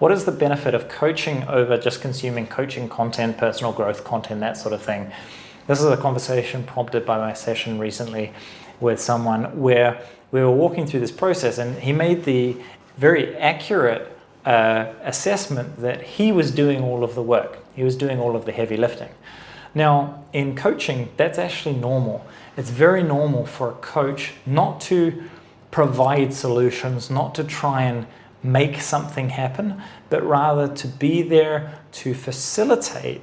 What is the benefit of coaching over just consuming coaching content, personal growth content, that sort of thing? This is a conversation prompted by my session recently with someone where we were walking through this process, and he made the very accurate assessment that he was doing all of the work. He was doing all of the heavy lifting. Now, in coaching, that's actually normal. It's very normal for a coach not to provide solutions, not to try and make something happen, but rather to be there to facilitate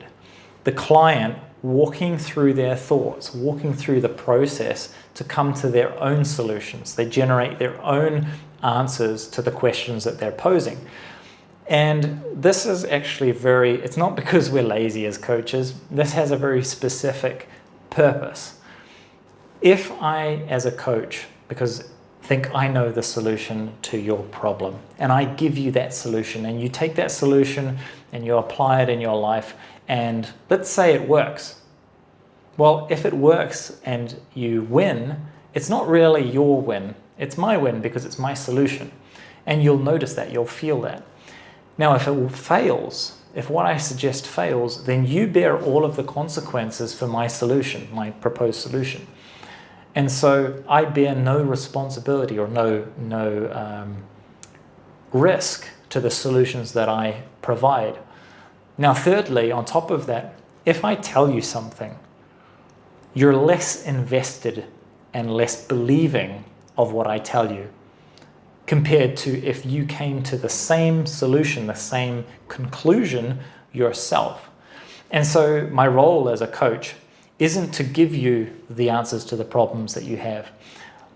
the client walking through their thoughts, walking through the process to come to their own solutions. They generate their own answers to the questions that they're posing. And this is actually it's not because we're lazy as coaches, this has a very specific purpose. If I, as a coach, because think I know the solution to your problem, and I give you that solution, and you take that solution and you apply it in your life, and let's say it works. Well, if it works and you win, it's not really your win, it's my win because it's my solution. And you'll notice that, you'll feel that. Now, if it fails, if what I suggest fails, then you bear all of the consequences for my solution, my proposed solution. And so I bear no responsibility or no risk to the solutions that I provide. Now, thirdly, on top of that, if I tell you something, you're less invested and less believing of what I tell you compared to if you came to the same solution, the same conclusion yourself. And so my role as a coach isn't to give you the answers to the problems that you have.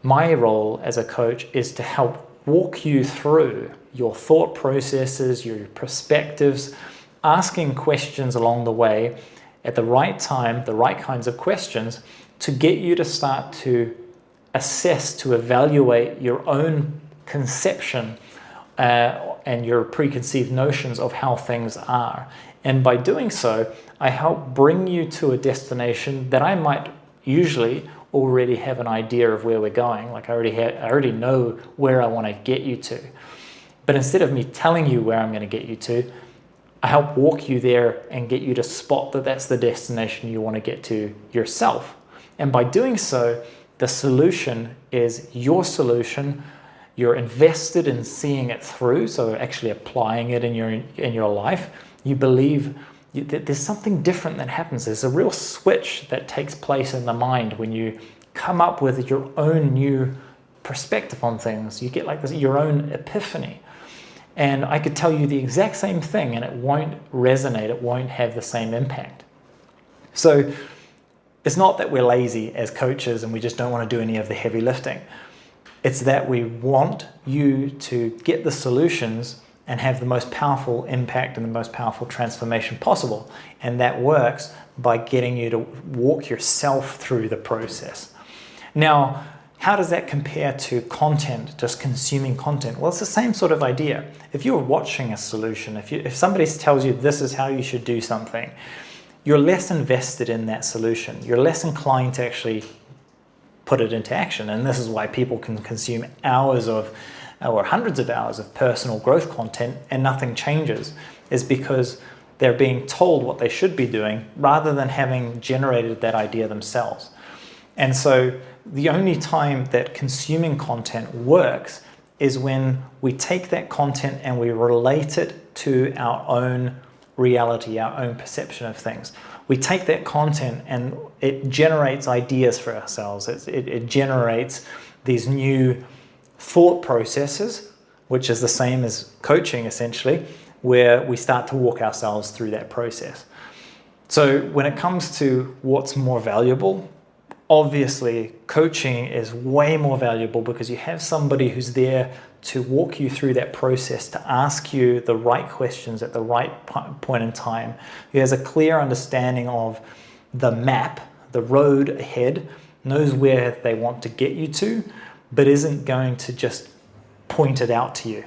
My role as a coach is to help walk you through your thought processes, your perspectives, asking questions along the way at the right time, the right kinds of questions to get you to start to assess, to evaluate your own conception and your preconceived notions of how things are. And by doing so, I help bring you to a destination that I might usually already have an idea of where we're going. Like I already know where I want to get you to. But instead of me telling you where I'm going to get you to, I help walk you there and get you to spot that that's the destination you want to get to yourself. And by doing so, the solution is your solution. You're invested in seeing it through, so actually applying it in your life. You believe that there's something different that happens. There's a real switch that takes place in the mind when you come up with your own new perspective on things. You get like this, your own epiphany. And I could tell you the exact same thing and it won't resonate, it won't have the same impact. So it's not that we're lazy as coaches and we just don't want to do any of the heavy lifting. It's that we want you to get the solutions and have the most powerful impact and the most powerful transformation possible. And that works by getting you to walk yourself through the process. Now, how does that compare to content, just consuming content? Well, it's the same sort of idea. If you're watching a solution, if somebody tells you this is how you should do something, you're less invested in that solution. You're less inclined to actually put it into action. And this is why people can consume hours of or hundreds of hours of personal growth content and nothing changes, is because they're being told what they should be doing rather than having generated that idea themselves. And so the only time that consuming content works is when we take that content and we relate it to our own reality, our own perception of things. We take that content and it generates ideas for ourselves. It generates these new thought processes, which is the same as coaching essentially, where we start to walk ourselves through that process. So when it comes to what's more valuable, obviously coaching is way more valuable because you have somebody who's there to walk you through that process, to ask you the right questions at the right point in time, who has a clear understanding of the map, the road ahead, knows where they want to get you to, but isn't going to just point it out to you.